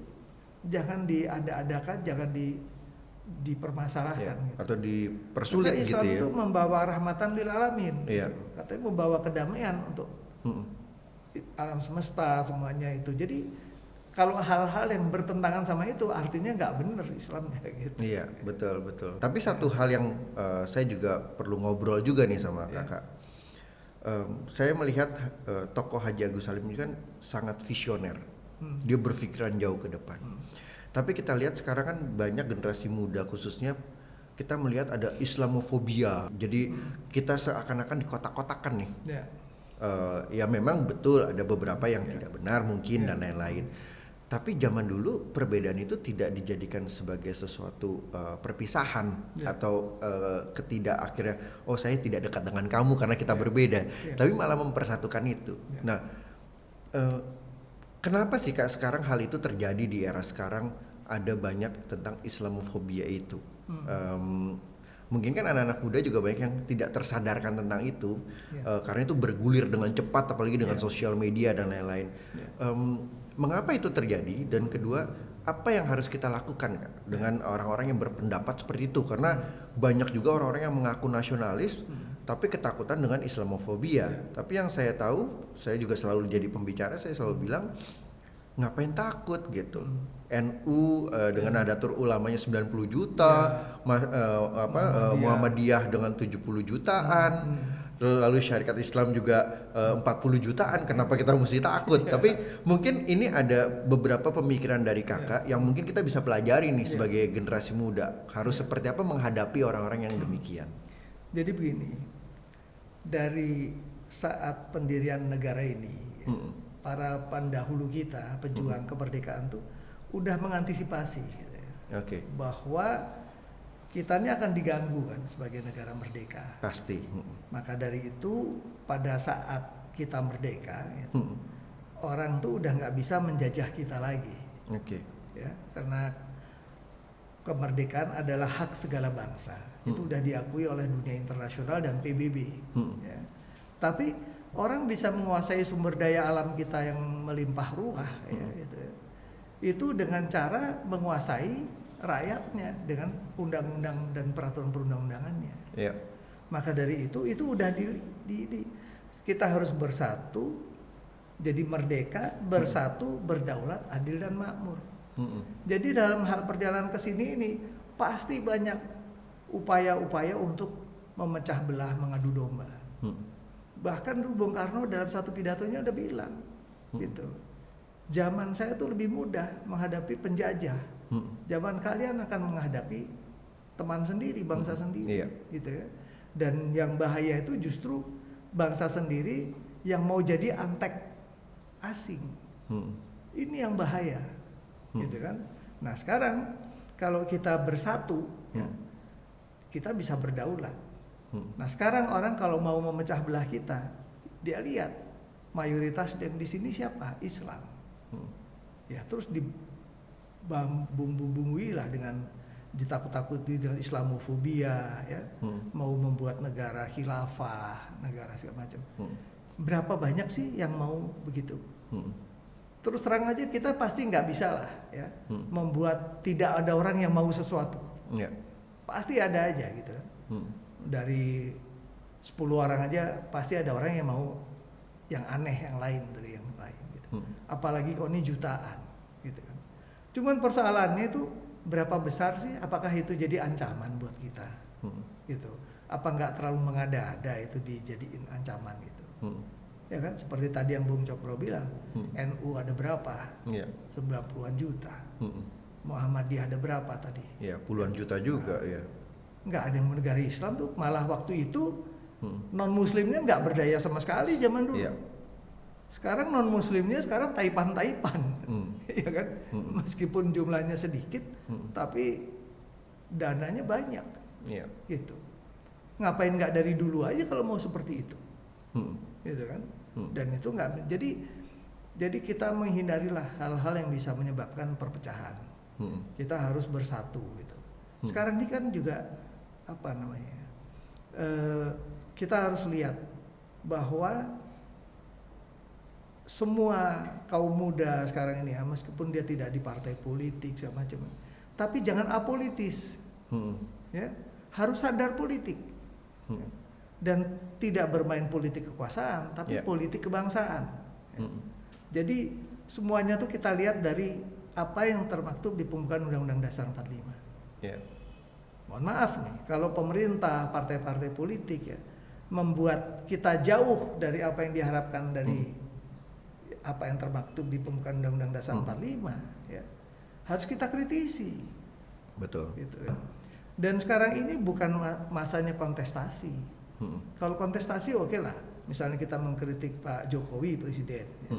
jangan diada-adakan, jangan dipermasalahkan gitu. Atau dipersulit Islam gitu ya. itu membawa rahmatan lil alamin. Iya. Gitu. Katanya membawa kedamaian untuk alam semesta semuanya itu. Jadi kalau hal-hal yang bertentangan sama itu artinya nggak benar Islamnya gitu. Iya, betul. Tapi satu hal yang saya juga perlu ngobrol juga nih sama kakak. Saya melihat tokoh Haji Agus Salim ini kan sangat visioner. Dia berpikiran jauh ke depan. Tapi kita lihat sekarang kan banyak generasi muda khususnya kita melihat ada Islamofobia. Jadi kita seakan-akan dikotak-kotakan nih. Ya memang betul ada beberapa yang tidak benar mungkin dan lain-lain. Tapi zaman dulu perbedaan itu tidak dijadikan sebagai sesuatu perpisahan atau akhirnya saya tidak dekat dengan kamu karena kita berbeda, tapi malah mempersatukan itu. Nah, kenapa sih Kak sekarang hal itu terjadi di era sekarang ada banyak tentang Islamofobia itu? Mungkin kan anak-anak muda juga banyak yang tidak tersadarkan tentang itu karena itu bergulir dengan cepat apalagi dengan sosial media dan lain-lain. Mengapa itu terjadi dan kedua apa yang harus kita lakukan Kak, dengan orang-orang yang berpendapat seperti itu karena banyak juga orang-orang yang mengaku nasionalis tapi ketakutan dengan Islamofobia. Tapi yang saya tahu, saya juga selalu jadi pembicara, saya selalu bilang ngapain takut gitu. NU dengan Nadatul Ulamanya 90 juta, Muhammadiyah dengan 70 jutaan. Lalu syarikat Islam juga 40 jutaan, kenapa kita mesti takut? Tapi mungkin ini ada beberapa pemikiran dari kakak yang mungkin kita bisa pelajari nih sebagai generasi muda. Harus seperti apa menghadapi orang-orang yang demikian. Jadi begini, dari saat pendirian negara ini, para pendahulu kita, pejuang kemerdekaan tuh udah mengantisipasi gitu ya. Oke. Bahwa kita ini akan diganggu kan sebagai negara merdeka. Pasti. Maka dari itu pada saat kita merdeka gitu, orang tuh udah nggak bisa menjajah kita lagi. Oke. Ya, karena kemerdekaan adalah hak segala bangsa. Itu udah diakui oleh dunia internasional dan PBB. Ya. Tapi orang bisa menguasai sumber daya alam kita yang melimpah ruah, ya, gitu ya. Itu dengan cara menguasai rakyatnya dengan undang-undang dan peraturan perundang-undangannya. Iya. Maka dari itu udah kita harus bersatu, jadi merdeka, bersatu, berdaulat, adil dan makmur. Jadi dalam hal perjalanan ke sini ini pasti banyak upaya-upaya untuk memecah belah, mengadu domba. Bahkan dulu Bung Karno dalam satu pidatonya udah bilang, gitu. Zaman saya tuh lebih mudah menghadapi penjajah. Zaman kalian akan menghadapi teman sendiri, bangsa sendiri, gitu ya. Dan yang bahaya itu justru bangsa sendiri yang mau jadi antek asing. Ini yang bahaya, gitu kan. Nah sekarang kalau kita bersatu, ya, kita bisa berdaulat. Nah sekarang orang kalau mau memecah belah kita, dia lihat mayoritas yang di sini siapa? Islam. Ya terus dibumbu-bumbui lah dengan ditakut-takuti dengan Islamofobia, ya, mau membuat negara khilafah, negara segala macam. Berapa banyak sih yang mau begitu? Terus terang aja kita pasti nggak bisa lah, ya, membuat tidak ada orang yang mau sesuatu. Pasti ada aja gitu. Dari 10 orang aja pasti ada orang yang mau yang aneh, yang lain dari yang lain gitu. Apalagi kalau ini jutaan gitu kan. Cuman persoalannya itu berapa besar sih? Apakah itu jadi ancaman buat kita? Gitu. Apa nggak terlalu mengada-ada itu dijadiin ancaman gitu? Ya kan seperti tadi yang Bung Cokro bilang, NU ada berapa? 90-an juta. Muhammadiyah ada berapa tadi? Ya puluhan juta juga ya. Nggak ada yang negara Islam tuh, malah waktu itu non muslimnya nggak berdaya sama sekali zaman dulu. Sekarang non muslimnya sekarang taipan-taipan, ya kan, meskipun jumlahnya sedikit, tapi dananya banyak, gitu. Ngapain nggak dari dulu aja kalau mau seperti itu, gitu kan? Dan itu nggak, jadi kita menghindarilah hal-hal yang bisa menyebabkan perpecahan. Kita harus bersatu, gitu. Sekarang ini kan juga apa namanya? Kita harus lihat bahwa semua kaum muda sekarang ini ya, meskipun dia tidak di partai politik segala macam, tapi jangan apolitis, ya, harus sadar politik, dan tidak bermain politik kekuasaan, tapi politik kebangsaan. Jadi semuanya tuh kita lihat dari apa yang termaktub di pembukaan Undang-Undang Dasar 45. Mohon maaf nih, kalau pemerintah, partai-partai politik ya membuat kita jauh dari apa yang diharapkan dari apa yang termaktub di pembukaan Undang-Undang Dasar 45, ya, harus kita kritisi. Betul. Gitu ya. Dan sekarang ini bukan masanya kontestasi. Kalau kontestasi oke lah, misalnya kita mengkritik Pak Jokowi presiden. Ya.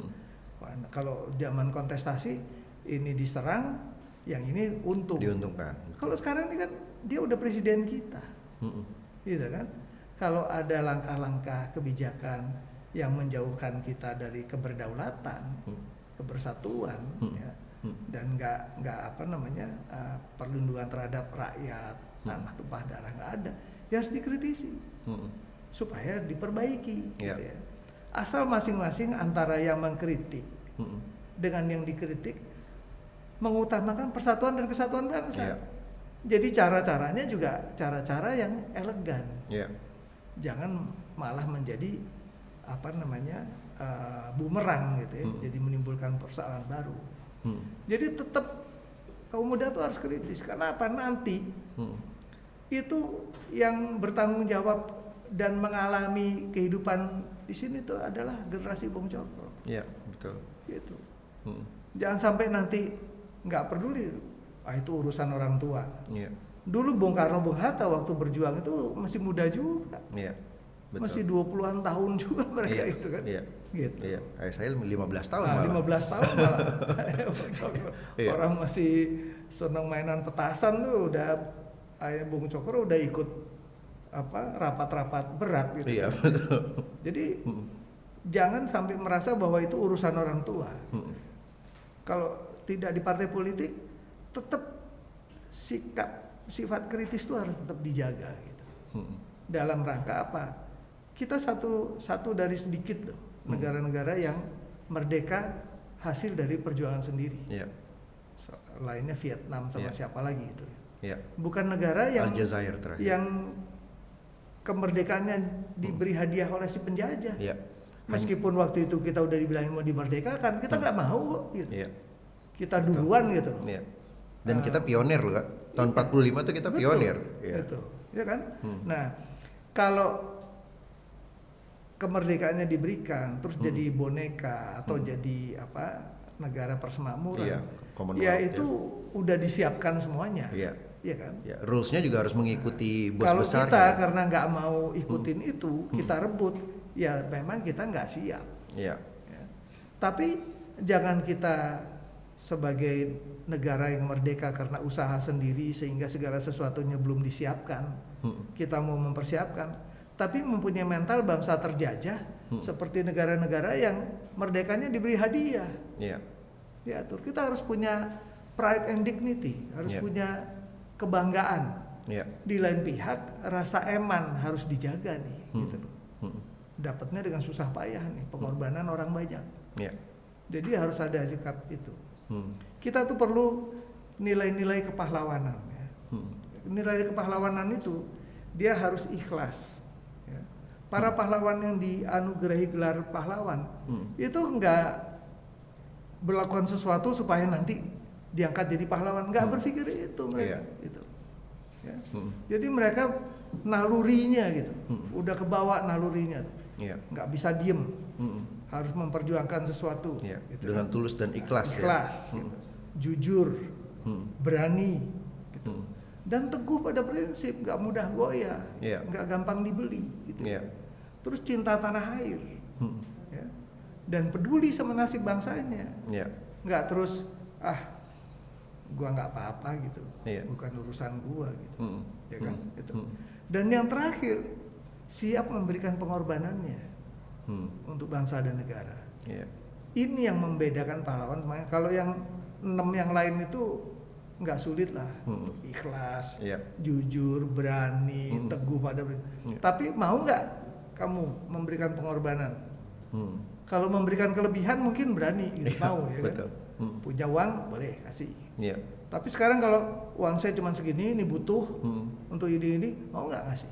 Kalau zaman kontestasi ini diserang, yang ini untung. Diuntungkan. Kalau sekarang ini kan dia udah presiden kita, gitu kan. Kalau ada langkah-langkah kebijakan yang menjauhkan kita dari keberdaulatan, kebersatuan, ya, dan nggak apa namanya perlindungan terhadap rakyat, tanah tumpah darah nggak ada, ya harus dikritisi supaya diperbaiki, gitu ya. Asal masing-masing antara yang mengkritik dengan yang dikritik mengutamakan persatuan dan kesatuan bangsa. Jadi cara-caranya juga cara-cara yang elegan. Jangan malah menjadi apa namanya bumerang gitu ya, jadi menimbulkan persoalan baru. Jadi tetap kaum muda tuh harus kritis. Kenapa? Nanti itu yang bertanggung jawab dan mengalami kehidupan di sini tuh adalah generasi Bung Cokro. Iya, betul. Gitu. Jangan sampai nanti nggak peduli, itu urusan orang tua. Dulu Bung Karno, Bung Hatta waktu berjuang itu masih muda juga. betul. Masih 20-an tahun juga mereka Iya, itu kan. iya. Gitu. Iya, saya 15 tahun Nah, malah. 15 tahun malah. Bung Cokro. Iya. Orang masih seneng mainan petasan tuh udah Bung Cokro udah ikut rapat-rapat berat gitu. Iya, kan. betul. Jadi jangan sampai merasa bahwa itu urusan orang tua. Kalau tidak di partai politik, tetap sifat kritis itu harus tetap dijaga gitu. Dalam rangka apa? Kita satu dari sedikit loh negara-negara yang merdeka hasil dari perjuangan sendiri. Iya. Lainnya Vietnam sama Iya. siapa lagi itu. Iya. Bukan negara yang Aljazair terakhir. yang kemerdekaannya diberi hadiah oleh si penjajah. Iya. Meskipun waktu itu kita udah dibilangin mau dimerdekakan, kita nggak mau kok, gitu. Iya. Kita duluan gitu loh. Iya. Dan kita pionir loh, Kak. Tahun 45 tuh kita Betul, pionir. Iya. Betul. Ya kan? Nah, kalau kemerdekaannya diberikan terus jadi boneka atau jadi negara persemakmuran. Iya, Commonwealth, Ya itu udah disiapkan semuanya. Iya. Iya kan? Ya, rules-nya juga harus mengikuti bos Kalau besarnya. kita karena nggak mau ikutin itu, kita rebut, ya memang kita nggak siap. Iya. Ya. Tapi jangan kita sebagai negara yang merdeka karena usaha sendiri sehingga segala sesuatunya belum disiapkan, kita mau mempersiapkan, tapi mempunyai mental bangsa terjajah seperti negara-negara yang merdekanya diberi hadiah. Iya. Diatur. Kita harus punya pride and dignity, harus punya kebanggaan. Iya. Di lain pihak rasa eman harus dijaga nih, gitu loh. Dapatnya dengan susah payah nih, pengorbanan orang banyak. Iya. Jadi harus ada sikap itu. Kita tuh perlu nilai-nilai kepahlawanan. Ya. Nilai kepahlawanan itu dia harus ikhlas. Ya. Para pahlawan yang dianugerahi gelar pahlawan itu enggak melakukan sesuatu supaya nanti diangkat jadi pahlawan, nggak berpikir itu mereka. Itu. Ya. Jadi mereka nalurinya gitu, udah kebawa nalurinya, nggak bisa diem, harus memperjuangkan sesuatu. Gitu, dengan tulus dan ikhlas. Gitu. Jujur, berani, gitu. Dan teguh pada prinsip, nggak mudah goyah, nggak gampang dibeli. Gitu. Terus cinta tanah air, ya. Dan peduli sama nasib bangsanya, nggak terus gua nggak apa-apa gitu, bukan urusan gua gitu, ya kan? Gitu. Dan yang terakhir, siap memberikan pengorbanannya untuk bangsa dan negara. Ini yang membedakan pahlawan. Kalau yang 6 yang lain itu nggak sulit lah, ikhlas, jujur, berani, teguh pada. Tapi mau nggak kamu memberikan pengorbanan? Kalau memberikan kelebihan mungkin berani, gitu, mau ya kan? Punya uang boleh kasih. Tapi sekarang kalau uang saya cuma segini, ini butuh untuk ini, mau nggak kasih?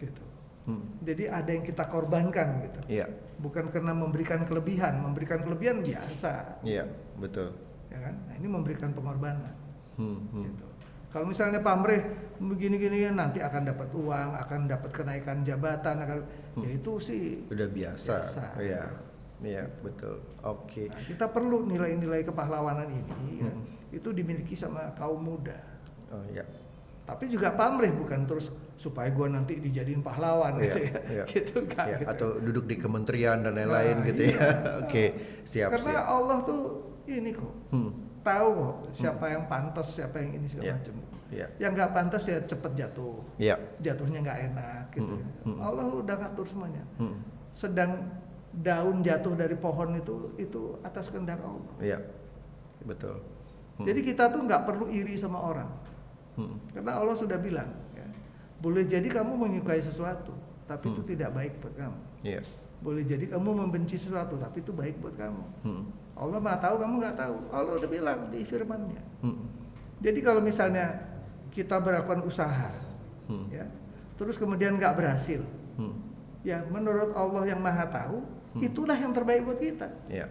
Gitu. Jadi ada yang kita korbankan gitu. Bukan karena memberikan kelebihan biasa. Iya, betul. Ya kan? Nah, ini memberikan pengorbanan. Gitu. Kalau misalnya pamrih begini-gini nanti akan dapat uang, akan dapat kenaikan jabatan, ya itu sih udah biasa. Iya. Iya, betul. Oke. Nah, kita perlu nilai-nilai kepahlawanan ini ya, itu dimiliki sama kaum muda. Oh iya. Tapi juga pamrih bukan terus supaya gua nanti dijadiin pahlawan gitu ya. Gitu kan. Iya, gitu. atau duduk di kementerian dan lain-lain gitu ya. Oke, siap. Karena Allah tuh ini kok. Tahu kok siapa yang pantas, siapa yang ini segala macam. Yang nggak pantas ya cepet jatuh. Jatuhnya nggak enak gitu. Allah udah ngatur semuanya. Sedang daun jatuh dari pohon itu atas kehendak Allah. Iya, betul. Jadi kita tuh nggak perlu iri sama orang, karena Allah sudah bilang, ya, boleh jadi kamu menyukai sesuatu, tapi itu tidak baik buat kamu. Boleh jadi kamu membenci sesuatu, tapi itu baik buat kamu. Allah mah tahu, kamu nggak tahu. Allah udah bilang di firman-Nya. Jadi kalau misalnya kita melakukan usaha, ya, terus kemudian nggak berhasil, ya menurut Allah yang Maha Tahu, itulah yang terbaik buat kita. Iya,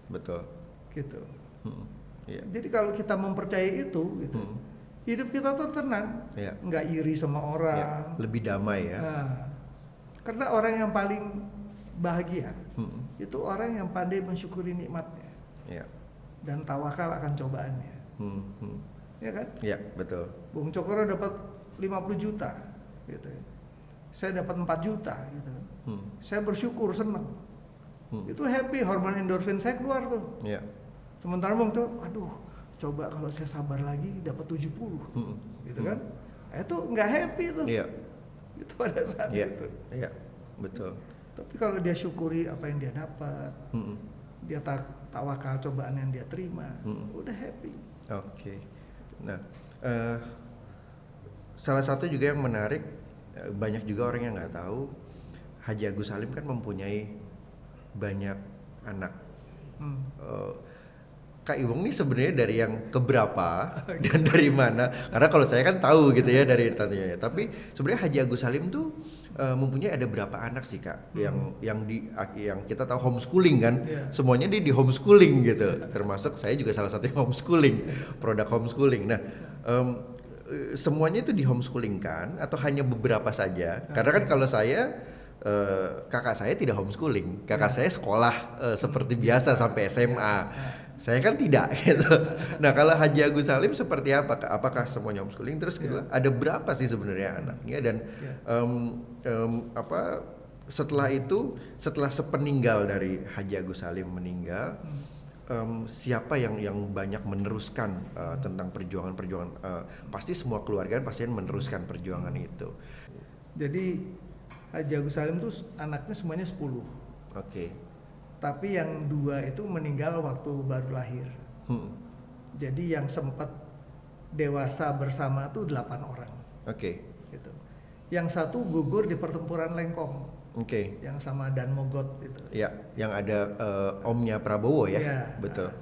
betul. Gitu. Jadi kalau kita mempercayai itu, gitu, hidup kita tuh tenang, nggak iri sama orang, lebih damai ya. Nah, karena orang yang paling bahagia itu orang yang pandai mensyukuri nikmatnya, dan tawakal akan cobaannya. Ya kan? Iya, betul. Bung Cokro dapat 50 juta, gitu. saya dapat 4 juta gitu. Saya bersyukur, senang. Itu happy, hormon endorfin saya keluar tuh. Iya. Sementara Bang tuh, aduh, coba kalau saya sabar lagi dapat 70, gitu kan? Itu nggak happy tuh. Iya. Itu pada saat itu. Iya, betul. Tapi kalau dia syukuri apa yang dia dapat, dia tawakal cobaan yang dia terima, udah happy. Oke. Nah, salah satu juga yang menarik, banyak juga orang yang nggak tahu, Haji Agus Salim kan mempunyai banyak anak. Kak Ibong nih sebenarnya dari yang keberapa dan dari mana? Karena kalau saya kan tahu gitu ya dari tantenya. Tapi sebenarnya Haji Agus Salim tuh mempunyai ada berapa anak sih Kak? Yang kita tahu homeschooling kan? Yeah. Semuanya dia di homeschooling gitu. Termasuk saya juga salah satu yang homeschooling, produk homeschooling. Nah, semuanya itu di homeschooling kan? Atau hanya beberapa saja? Karena kan kalau saya kakak saya tidak homeschooling, kakak saya sekolah seperti biasa sampai SMA. Saya kan tidak gitu. Nah, kalau Haji Agus Salim seperti apa? Apakah semuanya homeschooling? Terus kedua, ada berapa sih sebenarnya anaknya? Dan setelah sepeninggal dari Haji Agus Salim meninggal, siapa yang banyak meneruskan tentang perjuangan pasti semua keluarga pasti meneruskan perjuangan itu. Jadi Haji Agus Salim tuh anaknya semuanya 10. Oke. Tapi yang 2 itu meninggal waktu baru lahir. Jadi yang sempat dewasa bersama tuh 8 orang. Oke. Gitu. Yang 1 gugur di pertempuran Lengkong. Oke. Yang sama Dan Mogot itu. Ya, yang ada omnya Prabowo ya. Ya, Betul.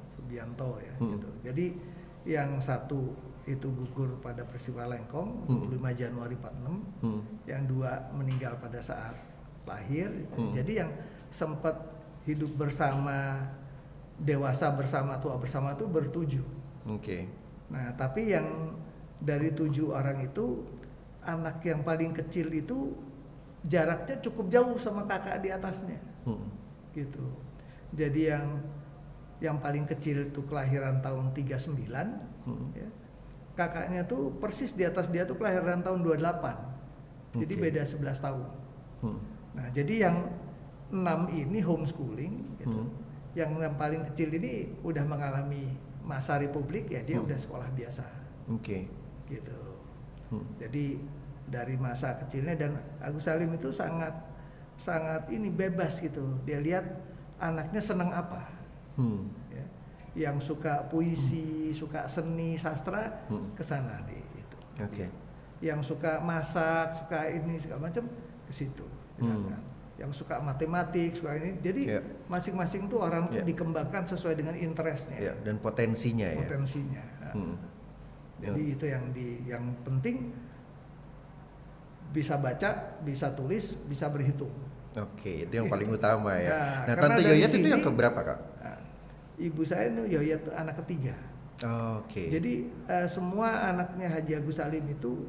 Subianto ya. Gitu. Jadi yang 1 itu gugur pada peristiwa Lengkong 25 Januari 46. Yang 2 meninggal pada saat lahir. Gitu. Jadi yang sempat hidup bersama, dewasa bersama, tua bersama itu ber-7. Oke. Nah, tapi yang dari 7 orang itu, anak yang paling kecil itu jaraknya cukup jauh sama kakak di atasnya. Gitu. Jadi yang paling kecil itu kelahiran tahun 39, ya. Kakaknya tuh persis di atas dia tuh kelahiran tahun 28. Jadi beda 11 tahun. Nah, jadi yang 6 ini homeschooling gitu. Yang paling kecil ini udah mengalami masa republik ya, dia udah sekolah biasa. Oke. Gitu. Jadi dari masa kecilnya, dan Agus Salim itu sangat ini bebas gitu. Dia lihat anaknya senang apa. Ya. Yang suka puisi, suka seni, sastra, kesana deh itu. Oke. Yang suka masak, suka ini segala macam ke situ. Yang suka matematik, suka ini. Jadi masing-masing tuh orang tuh dikembangkan sesuai dengan interestnya dan potensinya ya. Potensinya. Jadi itu yang penting bisa baca, bisa tulis, bisa berhitung. Oke, itu yang paling utama ya. Nah, karena Tante dari Yoyat itu sini, yang keberapa Kak? Ibu saya itu Yoyat anak ketiga. Oke. Jadi semua anaknya Haji Agus Salim itu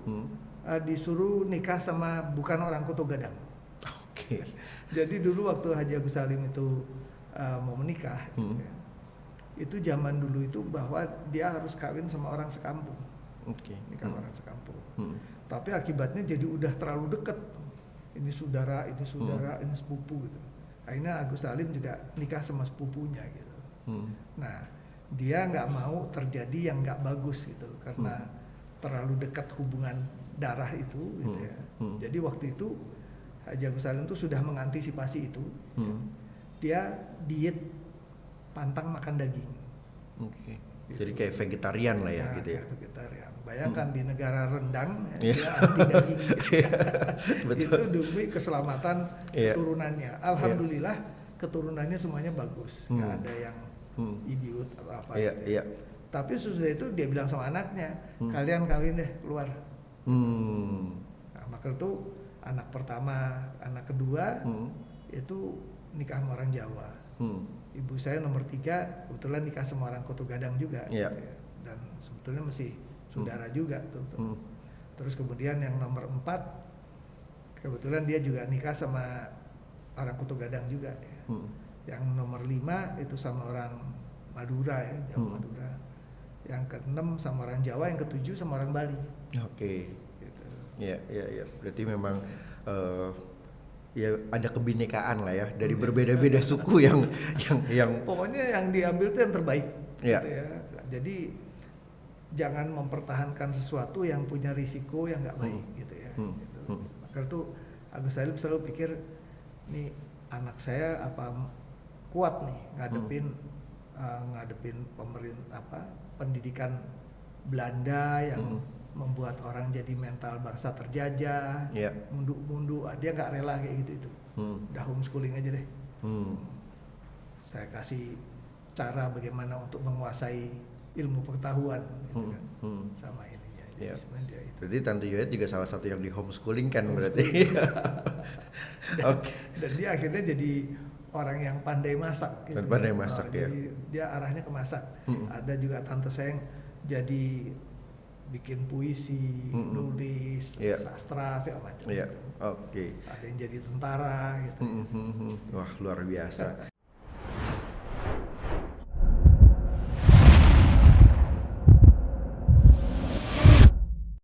disuruh nikah sama bukan orang Kutu Gadang. Oke. Jadi dulu waktu Haji Agus Salim itu mau menikah, gitu ya, itu zaman dulu itu bahwa dia harus kawin sama orang sekampung. Oke. Nikah orang sekampung. Tapi akibatnya jadi udah terlalu deket. Ini saudara, ini sepupu gitu. Akhirnya Agus Salim juga nikah sama sepupunya gitu. Nah, dia nggak mau terjadi yang nggak bagus gitu, karena terlalu dekat hubungan darah itu gitu ya. Jadi waktu itu Haji Agus Salim tuh sudah mengantisipasi itu. Dia diet pantang makan daging. Oke. Gitu. Jadi kayak vegetarian lah ya, gitu ya. Vegetarian. Bayangkan di negara rendang ya, dia anti daging. Gitu. Itu demi keselamatan keturunannya. Alhamdulillah keturunannya semuanya bagus. Nggak ada yang idiot atau apa gitu. Tapi sesudah itu dia bilang sama anaknya, kalian kawin deh keluar. Nah, maka itu anak pertama, anak kedua itu nikah sama orang Jawa. Ibu saya nomor 3 kebetulan nikah sama orang Kutu Gadang juga, gitu ya. Dan sebetulnya masih saudara juga tuh. Terus kemudian yang nomor 4 kebetulan dia juga nikah sama orang Kutu Gadang juga. Ya. Yang nomor 5 itu sama orang Madura ya, Jawa Madura. Yang ke-6 sama orang Jawa, yang ke-7 sama orang Bali. Oke. Gitu. Iya, iya, iya. Berarti memang ya ada kebinekaan lah ya dari berbeda-beda suku yang Pokoknya yang diambil itu yang terbaik. Iya. Gitu ya. Jadi jangan mempertahankan sesuatu yang punya risiko yang nggak baik gitu ya. Gitu. Maka itu Agus Salim selalu pikir nih anak saya apa kuat nih ngadepin pemerintah pendidikan Belanda yang membuat orang jadi mental bangsa terjajah, Iya. mundu dia nggak rela kayak gitu itu. Udah homeschooling aja deh. Saya kasih cara bagaimana untuk menguasai ilmu pengetahuan gitu kan sama ini ya. Jadi Iya. sebenarnya dia itu. Berarti Tante Yoyet juga salah satu yang di homeschooling kan berarti. Oke. Dan dia akhirnya jadi orang yang pandai masak gitu. Dan pandai masak, ya. Jadi dia arahnya ke masak. Ada juga tante saya yang jadi bikin puisi, nulis, Iya. sastra segala macam Iya. gitu. Oke. Ada yang jadi tentara gitu. Wah, luar biasa.